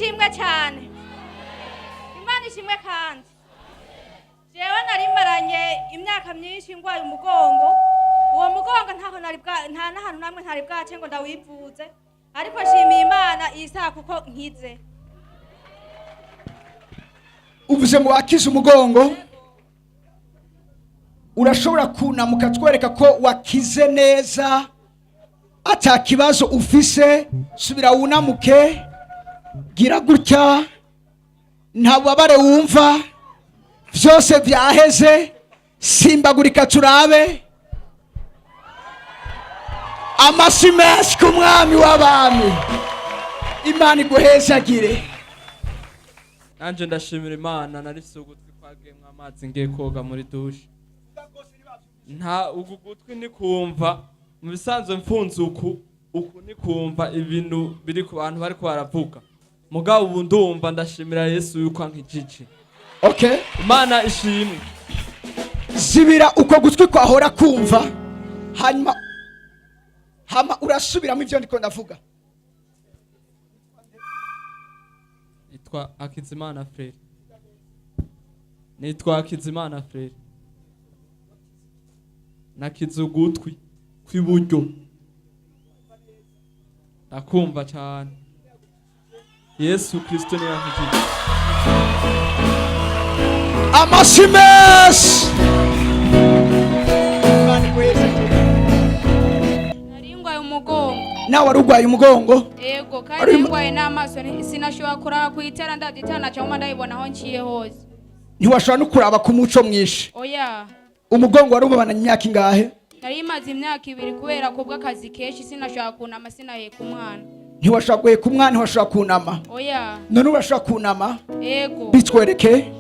ishimwe cyane. Imana ishimwe kandi. Jewe nari maranye imyaka myinshi ngwaye umugongo. Uwo mugongo nta nahantu namwe ntari bwace ngo ndawivuze. Ariko shimiye Imana isa kuko nkize. Uvuze ngo wakize umugongo, urashobora kunamuka twereka ko wakize neza ata kibazo ufise. Subira wunamuke, gira gutya, nta bubabare wumva, vyose vyaheze. Simbagurika turabe. Amasi menshi ku mwami w'abami. Imana iguhezagire. Nanje ndashimira Imana narifise ugutwi kwagemwe amazi ngiye koga muri dushe. Nta ugutwi ni kumva mu bisanzwe mfunze uku ni kumva ibintu biri ku bantu bari baravuga. Mugabo ubu ndumva ndashimira Yesu yuko ankijije. Okay. Imana ishimwe. Zibira uko gutwi kwahora kumva, hama urasubiramo ivyo ndiko ndavuga. Nitwa Akizimana Frere. Nitwa Akizimana Frere. Nakize ugutwi kw'iburyo. Ndakumva cyane. Yesu Kristo niwe yankijije. Amasimes. Nari ngwaye umugongo. Nawe warugwaye umugongo? Yego, kandi ngwaye n'amaso sinashobora kuraba kwitera ndaditana cyangwa ndayibona aho nciye hose. Ntiwashobora no kuraba ku muco mwinshi? Oya. Umugongo warubabana imyaka ingahe? Nari maze imyaka 2 kubera ko bw'akazi kenshi sinashobora kunama sinaheka umwana. Ntiwashobora guheka umwana, ntiwashobora kunama? Oya. None urashobora kunama? Yego. Bitwereke.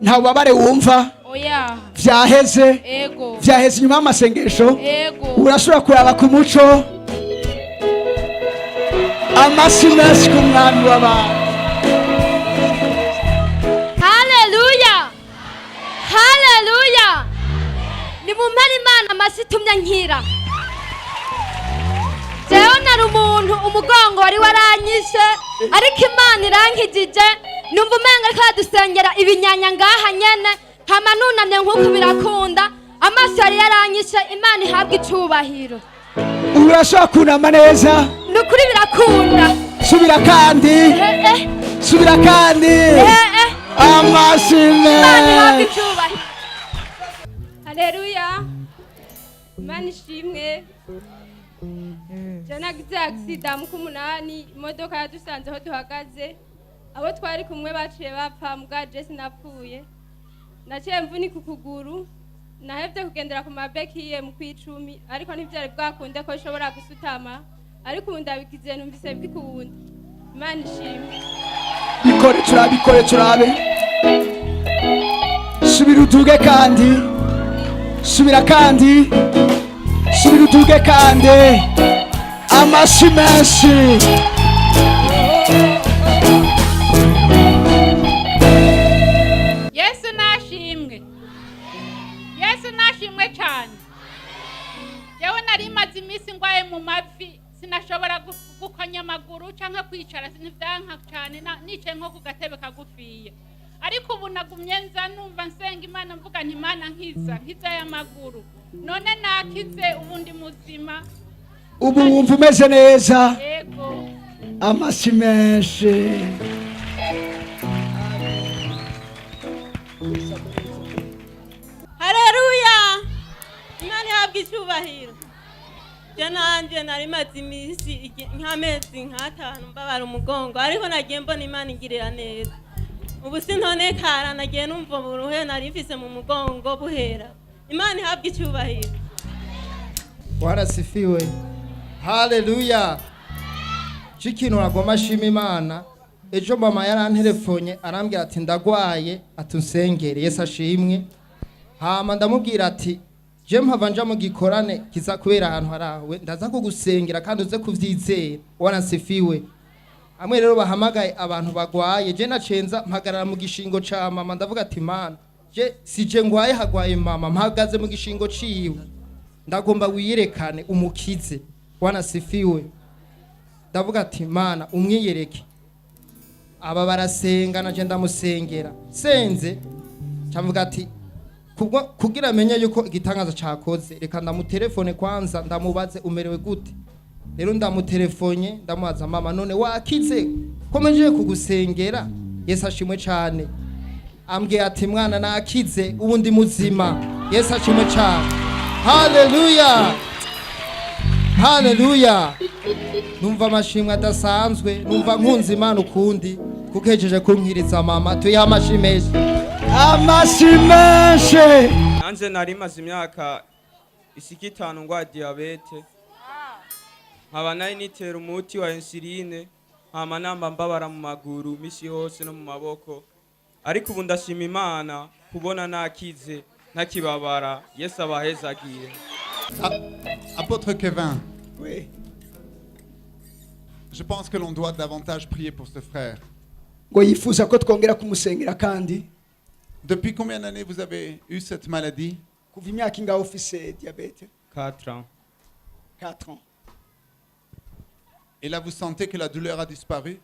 Nta bubabare wumva? Oya. Vyaheze? Yego. Vyaheze inyuma y'amasengesho? Yego. Urashobora kuraba ku muco? Amasi menshi ku mwami w'abantu. Haleluya! Haleluya! Ni mumpera Imana amasi tumya nkira. Jewe nari umuntu umugongo wari waranyishe, ariko Imana irankijije. Numva umenga ariko adusengera ibinyanya ngaha nyene, hama nunamye nkuko birakunda. Amaso yari yaranyishe, Imana ihabwa icubahiro. Urashobora kunama neza? Nukuri birakunda. Subira kandi. Subira kandi. Amasi Imana ihabwa menshi. icubahiro. Haleluya. Imana ishimwe. Jana gize accident mu kumunani, imodoka yadusanze aho duhagaze. Abo twari kumwe baciye bapfa, muga je sinapfuye. Naciye mvunika ukuguru. Nahevye kugendera ku mabeki mu kwicumi, ariko ntivyari bwakunde ko nshobora gusutama. Ariko ubu ndabigize numvise bikunda. Imana ishimwe. Bikore turabe. Subira uduge kandi. Subira kandi. Subira uduge kandi. Amasi menshi. Yesu nashimwe. Yesu nashimwe cyane. Yewe nari maze iminsi ngwaye mu mavi, sinashobora gukonya amaguru canke kwicara, sinivyanka cyane, nicaye nko ku gatebe kagufiye. Ariko ubu nagumye nza numva nsenga Imana, mvuga nti Imana nkiza y'amaguru. None nakize, ubu ndi muzima. Ubu wumva umeze neza? Yego. Amasi menshi. Haleluya! Imana ihabwa icyubahiro. Je nanje nari maze iminsi nk'amezi nk'atanu mbabara umugongo, ariko nagiye mbona Imana ingirira neza. Ubu sintonekara, nagiye numva uburuhe nari mfise mu mugongo buhera. Imana ihabwa icyubahiro. Warasifiwe. Haleluya. Chikintu nagoma shima Imana. Ejo mama yarantelefone arambwira ati ndagwaye, atunsengere. Yesu ashimwe. Hama ndamubwira ati je mpava nja mu gikorane kiza kubera ahantu harawe, ndaza kugusengera kandi uze kuvyizera. Warasifiwe. Amwe rero bahamagaye abantu bagwaye, je nacenza mpagarara mu gishingo ca mama, ndavuga ati Mana, je sije ngwaye hagwaye mama, mpagaze mu gishingo ciwe. Ndagomba wiyerekane umukize. Wanasifiwe. Ndavuga ati Mana umwiyereke. aba barasenga naje ndamusengera senze cavuga ati kugira amenye yuko igitangazo cakoze reka ndamutelefone kwanza ndamubaze umerewe gute. Rero ndamutelefonye ndamubaza mama none wakize komeje kugusengera Yesu ashimwe cyane. Ambwiye ati mwana nakize ubu ndi muzima. Yesu ashimwe cyane. Haleluya. Haleluya. Numva amashimwe adasanzwe, numva nkunze Imana ukundi kukejeje kunkiriza mama. Tuyiha amashimeshi. Amashimeshi. Nanje nari maze imyaka ishika 5 ngwa diabete. Nkaba nari nitera umuti wa insuline, hama namba mbabara mu maguru misi hose no mu maboko. Ariko ubu ndashima Imana kubona nakize ntakibabara. Yesu abahezagiye. Apôtre Kevin. Oui. Je pense que l'on doit davantage prier pour ce frère. Ngo yifuza ko twongera kumusengera kandi. Depuis combien d'années vous avez eu cette maladie? Kuva imyaka ingahe ufise diabete? 4 ans. 4 ans. Et là vous sentez que la douleur a disparu?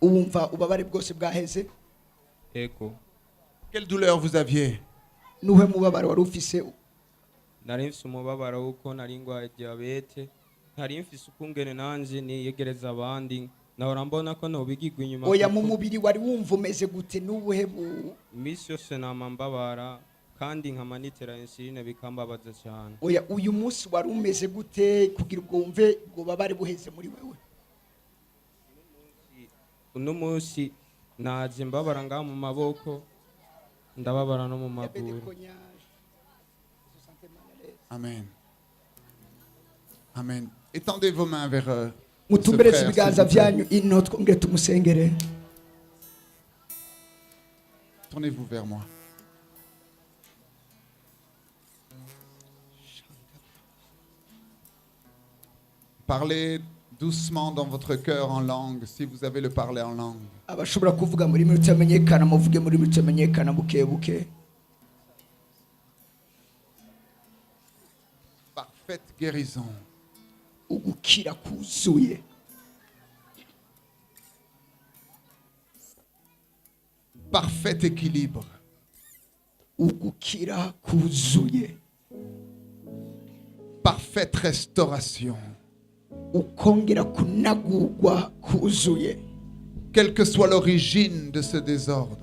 Umva ubabare bwose bwaheze? Eko. Quelle douleur vous aviez? Nuhe mubabare wari ufise? Nari mfise umubabaro uko nari ngwaye diabete. Nari mfise ukungene nanje niyegereza abandi. Nahora mbona ko nobigirwa inyuma. Oya mu mubiri wari wumva umeze gute n'ubuhebu? Misi yose nama mbabara kandi nkamanitera insuline bikambabaza cyane. Oya uyu munsi wari umeze gute kugira ubwo wumve ubwo babare buheze muri wewe? Uno munsi naje mbabara ngaha mu maboko ndababara no mu maguru. Amen. Amen. Étendez vos mains vers Mutumbereze ibiganza byanyu ino twongere tumusengere. Tournez-vous vers moi. Parlez doucement dans votre cœur en langue, si vous avez le parler en langue. Abashobora kuvuga muri minota amenyekana muvuge muri minota amenyekana buke buke. Parfaite guérison. Ugukira kuzuye. Parfait équilibre. Ugukira kuzuye. Parfaite restauration. Ukongera kunagurwa kuzuye. Quelle que soit l'origine de ce désordre,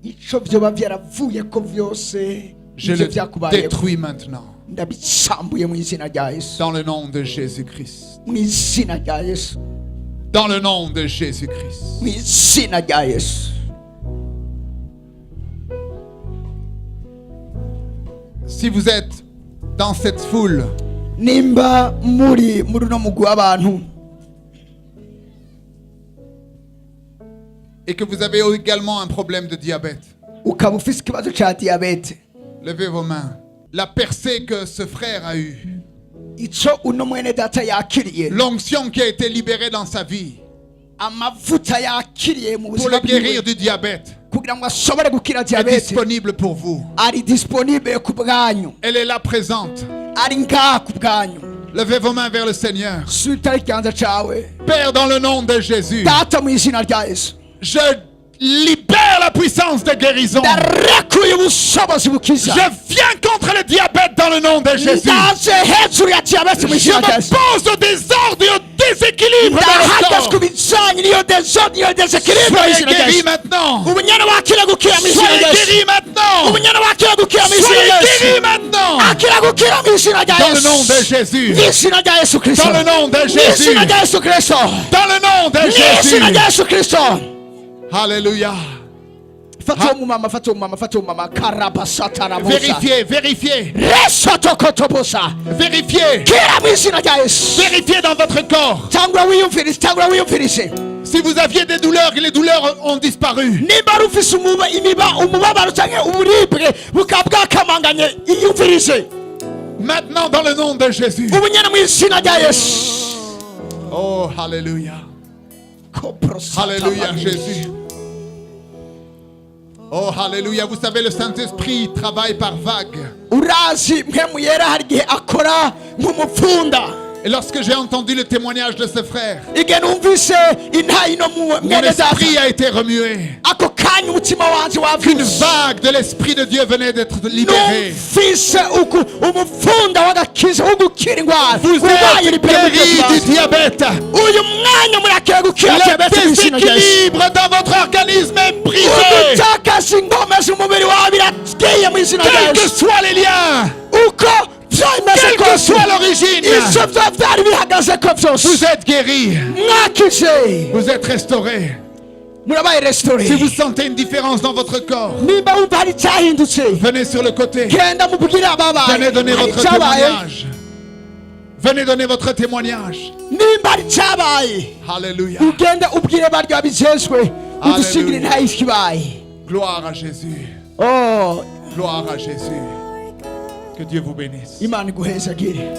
Ico vyoba vyaravuye ko vyose je le détruis maintenant. Ndabisambuye mu izina rya Yesu. Dans le nom de Jésus-Christ. Mu izina rya Yesu. Dans le nom de Jésus-Christ. Mu izina rya Yesu. Si vous êtes dans cette foule, nimba muri no mugwa abantu et que vous avez également un problème de diabète, ukaba ufise ikibazo ca diabete, levez vos mains. La percée que ce frère a eue, ico uno mwene data yakiriye, l'onction qui a été libérée dans sa vie amavuta yakiriye mu pour buzima le guérir du diabète kugira ngo ashobore gukira est diabete, disponible pour vous. ari disponible ku bwanyu, Elle est là présente. ari ngaha ku bwanyu. Levez vos mains vers le Seigneur. Suita ikiganza cawe, Père, dans le nom de Jésus, data mu izina rya Yesu, je libère la puissance de guérison. ndarekuye ubushobozi bukiza. Je viens contre le diabète dans le nom de Jésus. ndaje hejuru ya diabete mu Je izina rya me Yesu. pose au désordre et au déséquilibre dans le ndahagaze ku corps. bijanye n'iyo desordre n'iyo desekiribwe mu Soyez izina rya guéris Yesu. maintenant. Ubunyana wakira gukira mu izina Soyez rya Yesu. guéris maintenant. Ubunyana wakira gukira mu izina Soyez rya guéris Yesu. maintenant. Akira gukira mu izina rya Dans le Yesu. nom de Jésus. Mu izina rya Yesu Kristo. Dans le nom de Mu Jésus. izina rya Yesu Kristo. Dans le nom de Mu izina rya Jésus. Yesu Kristo. Alléluia. Fata uwo mumama, fata uwo mumama, fata uwo mumama. Karabasatara musa. Vérifiez, vérifiez. Resotokotobosa. Vérifiez. Kira mu izina rya Yesu. Vérifiez dans votre corps. Tangura wiyumvirise, tangura wiyumvirise. Si vous aviez des douleurs, les douleurs ont disparu. Nimba ari ufise umubabaro canke uburibwe bukaba bwakamanganye, iyumvirise. Maintenant, dans le nom de Jésus. Ubunyana mu izina rya Yesu. Oh, alléluia. Alléluia, Jésus. Oh, alléluia. Vous savez, le Saint-Esprit travaille par vagues. Urazi mpemu yera hari igihe akora nk'umupfunda. Et lorsque j'ai entendu le témoignage de ce frère, igihe numvise intayi no mon mwene data esprit a été remué. ako kanya umutima wanje Qu'une wavutse vague de l'Esprit de Dieu venait d'être libérée. numvise umupfunda w'agakiza wo gukira indwara Vous êtes guéris du diabète. uyu mwanya murakiye gukira Le diyabete mw'izina rya Yesu. déséquilibre dans votre organisme est brisé. udutakaza ingoma z'umubiri wawe biragiye mu izina rya Quels que Yesu. soient les liens, uko vyemeze quelle que kose soit l'origine, ivyo vyo vyari bihagaze ko vyose vous êtes guéris. mwakize Vous êtes restaurés. murabaye restore. Si vous sentez une différence dans votre corps, nimba wumva hari icyahindutse venez sur le côté. genda mubwire ababaye Venez donner hari votre icyabaye. témoignage. Venez donner votre témoignage. nimba hari icyabaye Alléluia. ugende ubwire baryo babijejwe udusigire Hallelujah. ntayo ikibaye. Gloire à Jésus. Oh, Gloire à Jésus. Que Dieu vous bénisse. imana iguhezagire.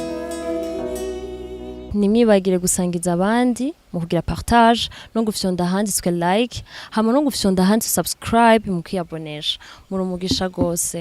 ntimwibagire gusangiza abandi mu kugira partage no gufyonda ahanditswe like hama no gufyonda ahanditse subscribe mu kwiyabonesha muri umugisha rwose.